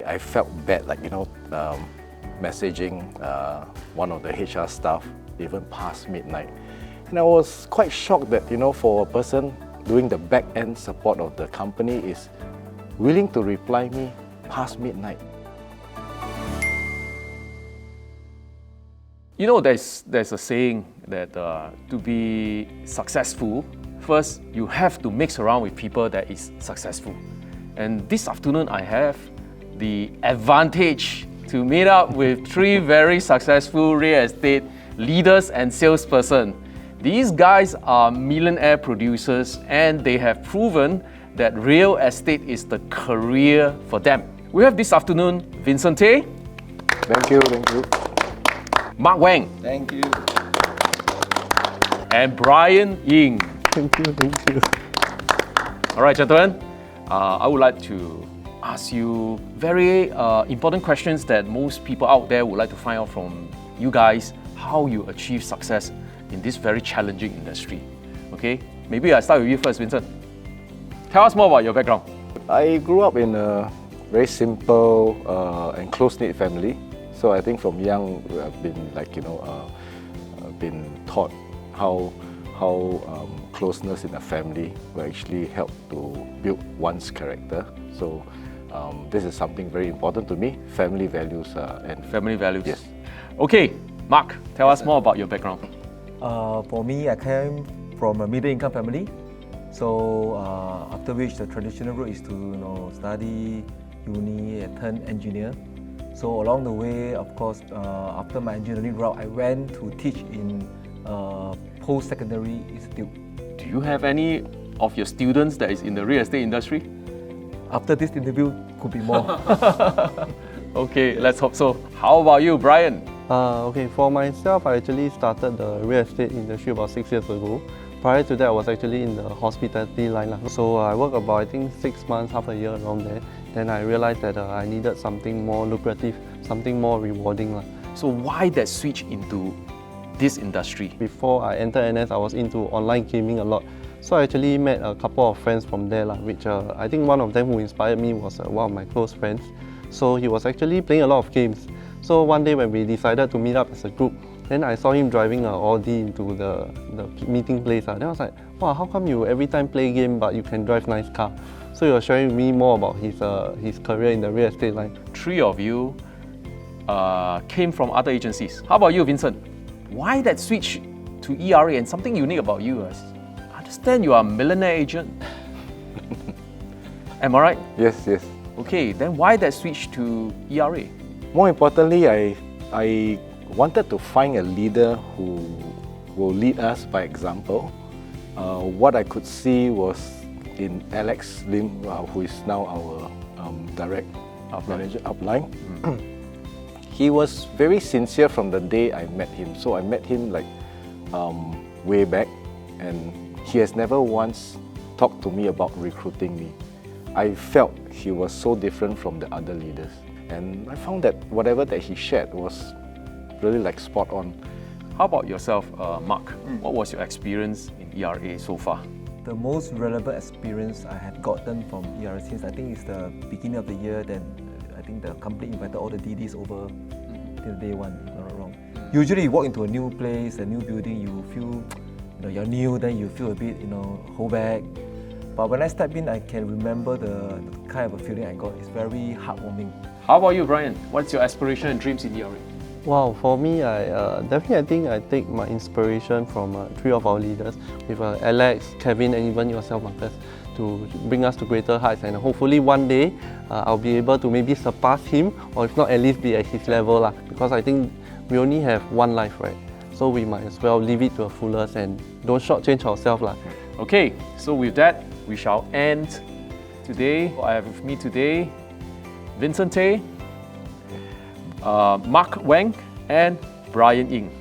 I felt bad, like, messaging one of the HR staff even past midnight. And I was quite shocked that, for a person doing the back-end support of the company is willing to reply me past midnight. There's a saying that to be successful, first you have to mix around with people that is successful. And this afternoon I have the advantage to meet up with 3 very successful real estate leaders and salesperson. These guys are millionaire producers and they have proven that real estate is the career for them. We have this afternoon Vincent. Thank you. Wang. Thank you. And Brian Ying. Thank you. All right, gentlemen, I would like to ask you very important questions that most people out there would like to find out from you guys, how you achieve success in this very challenging industry. Okay, maybe I start with you first, Vincent. Tell us more about your background. I grew up in a very simple and close-knit family. So I think from young I've been been taught how closeness in a family will actually help to build one's character. So this is something very important to me, family values. Family values? Yes. Okay, Mark, tell us more about your background. For me, I came from a middle-income family. So after which the traditional route is to study uni and turn engineer. So along the way, of course, after my engineering route, I went to teach in post-secondary institute. Do you have any of your students that is in the real estate industry? After this interview, could be more. Okay, let's hope so. How about you, Brian? Okay, for myself, I actually started the real estate industry about 6 years ago. Prior to that, I was actually in the hospitality line. So I worked about, I think, 6 months, half a year around there. Then I realized that I needed something more lucrative, something more rewarding. So why that switch into this industry? Before I entered NS, I was into online gaming a lot. So I actually met a couple of friends from there, which I think one of them who inspired me was one of my close friends. So he was actually playing a lot of games. So one day when we decided to meet up as a group, then I saw him driving an Audi into the meeting place. Then I was like, wow, how come you every time play game but you can drive nice car? So he was sharing with me more about his career in the real estate line. 3 of you came from other agencies. How about you, Vincent? Why that switch to ERA and something unique about you? I understand you are a millionaire agent. Am I right? Yes. Okay, then why that switch to ERA? More importantly, I wanted to find a leader who will lead us by example. What I could see was in Alex Lim, who is now our direct manager upline. He was very sincere from the day I met him. So I met him way back, and he has never once talked to me about recruiting me. I felt he was so different from the other leaders, and I found that whatever that he shared was really spot on. How about yourself, Mark? What was your experience in ERA so far? The most relevant experience I have gotten from ERA since I think it's the beginning of the year, then I think the company invited all the DDs over till day one, if I'm not wrong. Usually you walk into a new place, a new building, you feel you're new, then you feel a bit hold back. But when I step in, I can remember the kind of a feeling I got. It's very heartwarming. How about you, Brian? What's your aspiration and dreams in ERA? Wow, for me, I think I take my inspiration from 3 of our leaders, with Alex, Kevin, and even yourself, Marcus, to bring us to greater heights. And hopefully one day, I'll be able to maybe surpass him, or if not, at least be at his level. Because I think we only have one life, right? So we might as well live it to the fullest and don't shortchange ourselves. Okay, so with that, we shall end today. I have with me today Vincent, Mark Wang, and Brian Ying.